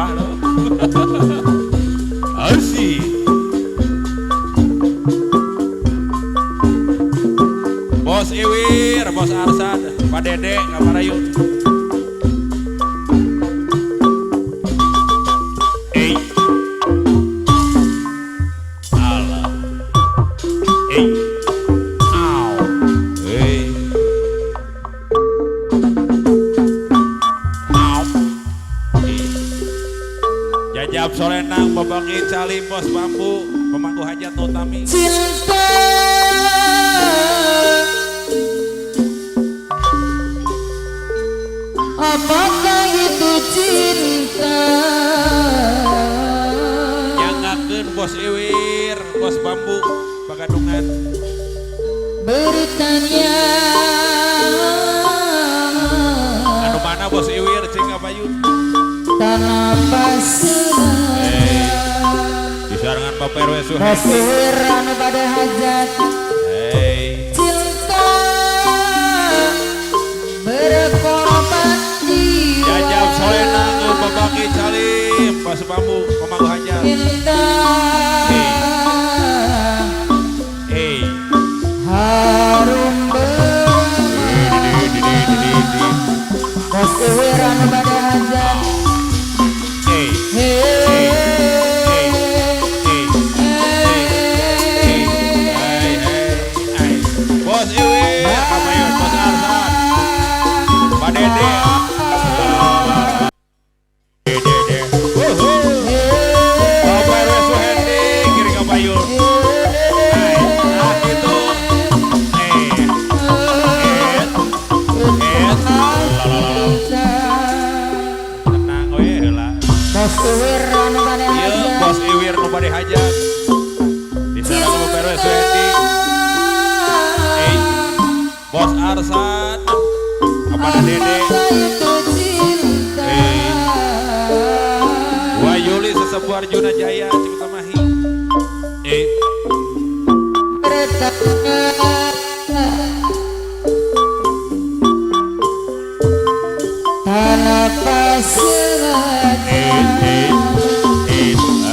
Jawa loh. Asik. Bos Iwir, Bos Arsad, Pak Dede, Kamarayun. Jajab Solenang, Babangi Calim, Bos Bambu, pemangku hajat Nutami. Cinta apakah itu cinta? Jangakeun Bos Iwir, Bos Bambu, Pagadungan. Bertanya Anu mana Bos Iwir, cing Abayun? tanah pasir Disarangan Bapak RW Suhedi. pasir anu pada hajat. Hey. Cinta berkorban jiwa. Jajab Solenang, Babangi Calim, Bos Bambu, pemangku hajat. Indah Hey. harum bos Iwir anu pada hajat. Hey. Hey. Bos Iwir, Kamayun, Bos Arsad, Pak Dede. Dede. Bapak RW Suhedi, Kiri Kamayun. Ah itu. Tenang we heula. Bos Iwir anu pada Ieu hajat. Bos Iwir nu bade hajat. Disana Bapak RW Suhedi. Bos Arsad, kepada Dede. Itu cinta Wa Yuli sesepuh Arjuna Jaya, Cikutamahi. bertanya tanah pasir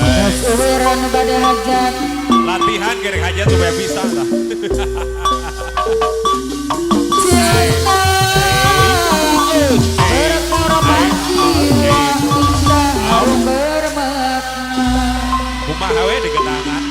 bos Iwir anu pada hajat. Latihan gerek hajat supaya bisa lah. Berkorban jiwa indah harum bermakna. Kumaha we digedangan.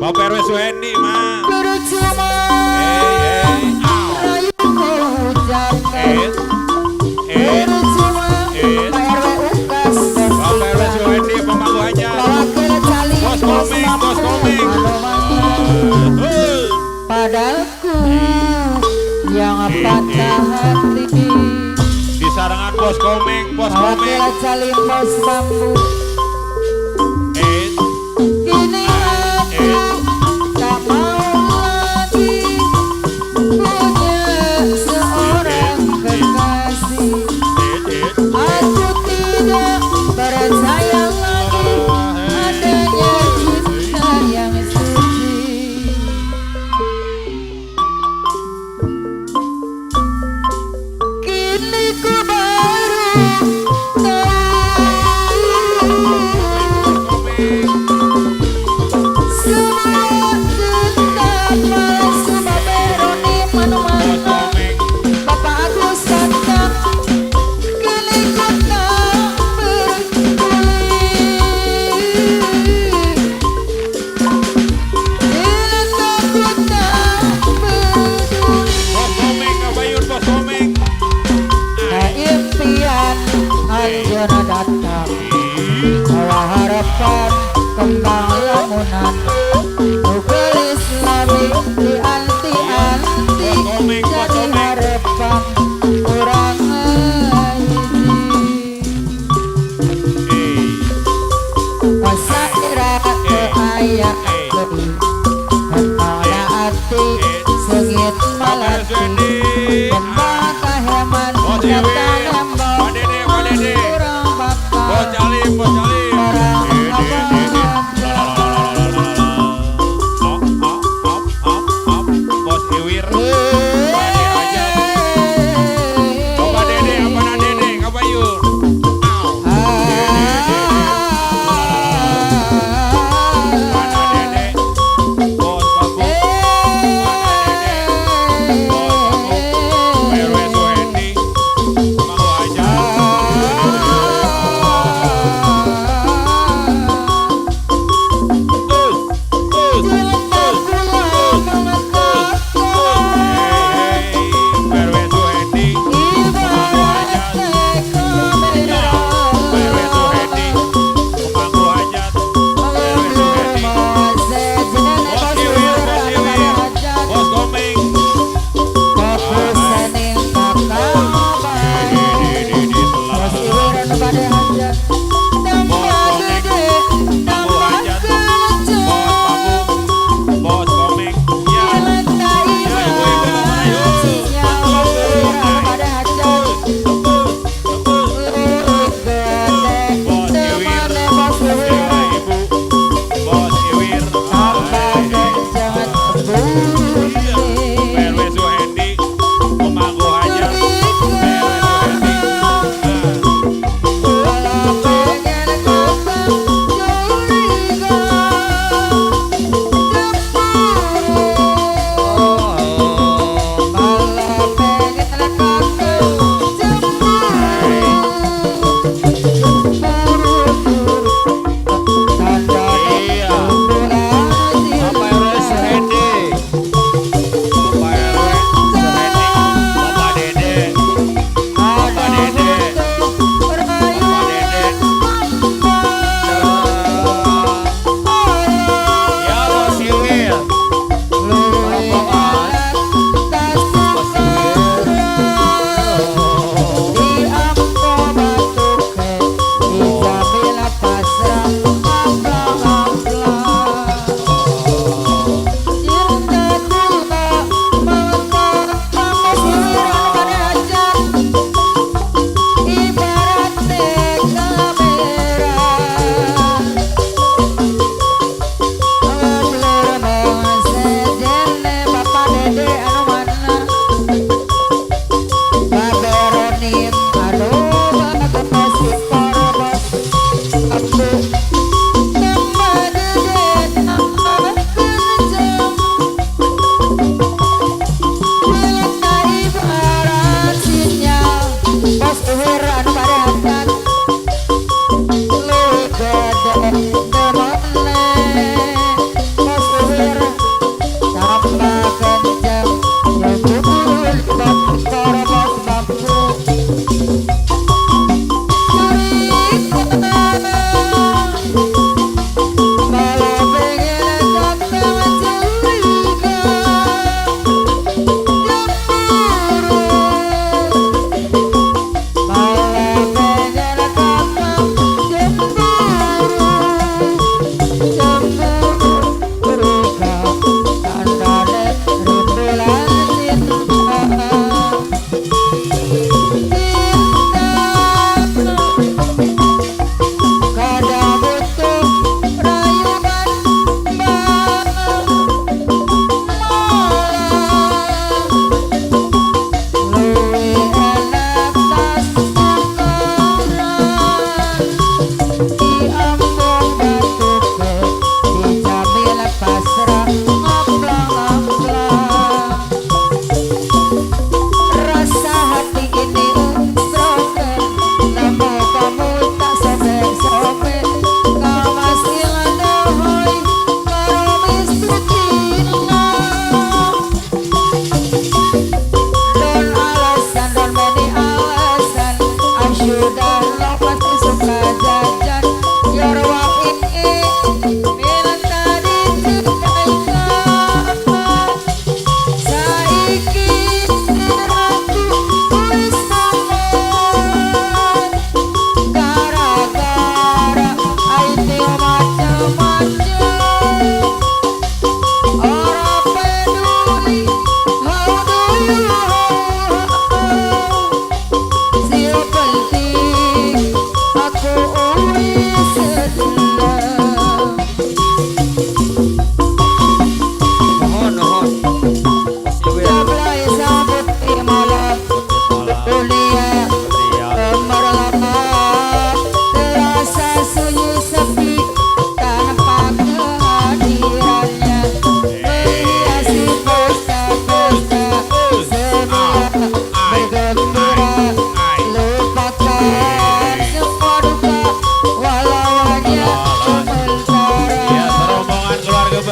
Bapak RW Suhedi mah. Bapak RW Suhedi pemangku hajat. Bos komik. Padaku yang patah hati. Di sarangan bos komeng, bos komeng. Wakil calim bos bambu. Kini aku tak mau lagi punya seorang kekasih. Aku tidak percaya lagi adanya cinta yang suci. Kini ku baru tahu semua cinta palsu baberoni manu-manu. Bapak aku sadar kini ku tak peduli. Bila aku tak peduli. Bos komeng, ngabayun bos komeng. Impian anjana datang, bawa harapan kembang lamunan. Nugelis lami di anti-anti, jadi harapan kurang hiji. Masa ira ke ayak gede, hentana hati sengit malati. Kembang kaheman datang embok, kurang bakal Bos Calim, bos Calim. orang abang. Bos Iwir. Coba Dede, apa na Dede, ngabayun. Mana Dede?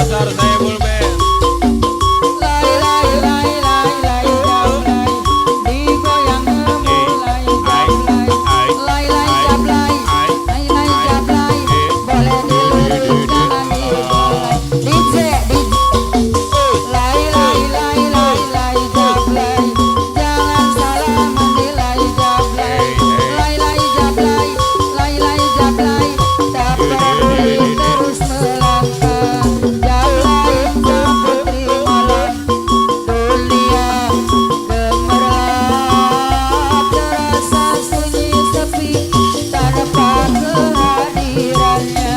besar Saiful Band. Lai lai lai lai lai jablay, digoyang mulai jablay. Lai lai jablay, lai lai jablay, boleh dilurus jangan digolay. DJ lai lai lai lai lai jablay, jangan salah menilai jablay. Lai lai jablay, lai lai jablay, tak perlu terus melangkah. Jablay sang putri malam, dunia gemerlap, terasa sunyi sepi tanpa kehadirannya.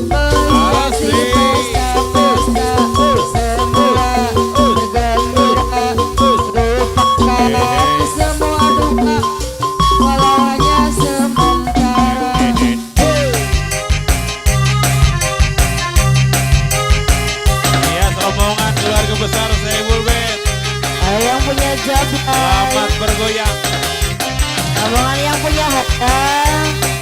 Mengisi pesta-pesta semula bergembira, lupakan semua duka walau hanya sementara. Iya, rombongan keluarga besar Saiful Band. Yang punya jablay, Selamat bergoyang. rombongan yang punya hotel.